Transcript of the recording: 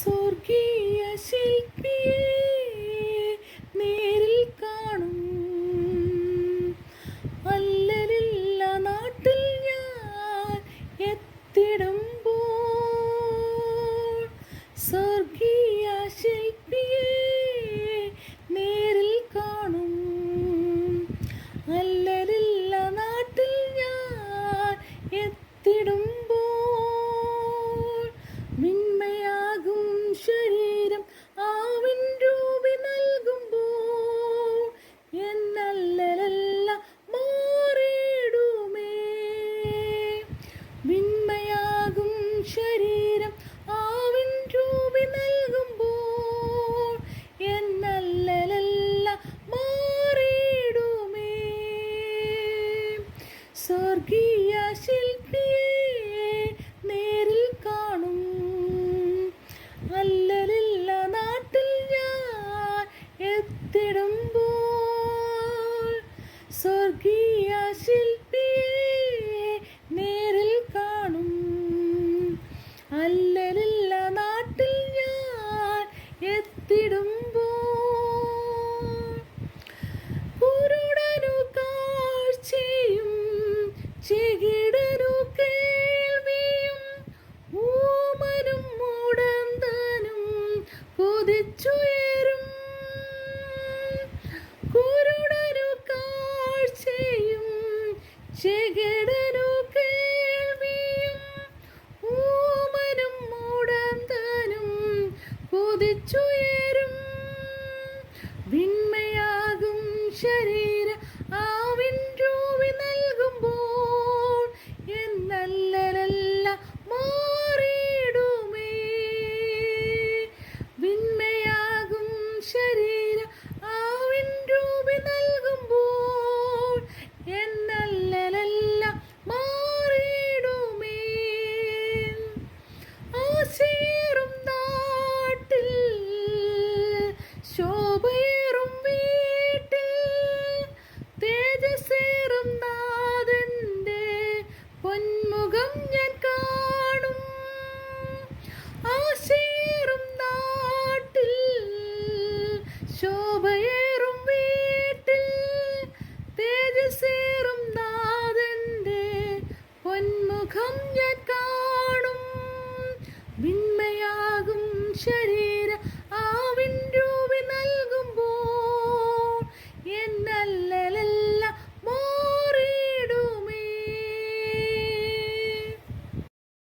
സ്വർഗീയ ശില്പിയെ നേരിൽ കാണും. അല്ലലില്ല നാട്ടിൽ ഞാൻ എത്തിടുമ്പോൾ സ്വർഗീയ ശില്പിയെ നേരിൽ കാണും. അല്ലലില്ല നാട്ടിൽ ഞാൻ എത്തിടുമ്പോൾ മിന്മയാകും ശരീരം ആവിൻ രൂപി നൽകുമ്പോൾ എന്നല്ലലെല്ലാം മാറിയിടുമേ. മിന്മയാകും ശരീരം ആവിൻ രൂപി നൽകുമ്പോൾ എന്നല്ലലെല്ലാം മാറിയിടുമേ. സ്വർഗീയ ശില്പിയെ നേരിൽ കാണും. അല്ലലില്ല നാട്ടിൽ ഞാൻ എത്തിടുമ്പോൾ സ്വർഗീയ ശില്പിയെ നേരിൽ കാണും. അല്ലലില്ല നാട്ടിൽ ഞാൻ എത്തിടുമ്പോൾ കുരുടനു കാഴ്ചയും ചെകിടനു കേൾവിയും ഊമനും മുടന്തനും കുതിച്ചുയരും. കുരുടനു കാഴ്ചയും ചെകിടനു കേൾവിയും ഊമനും മുടന്തനും കുതിച്ചുയരും.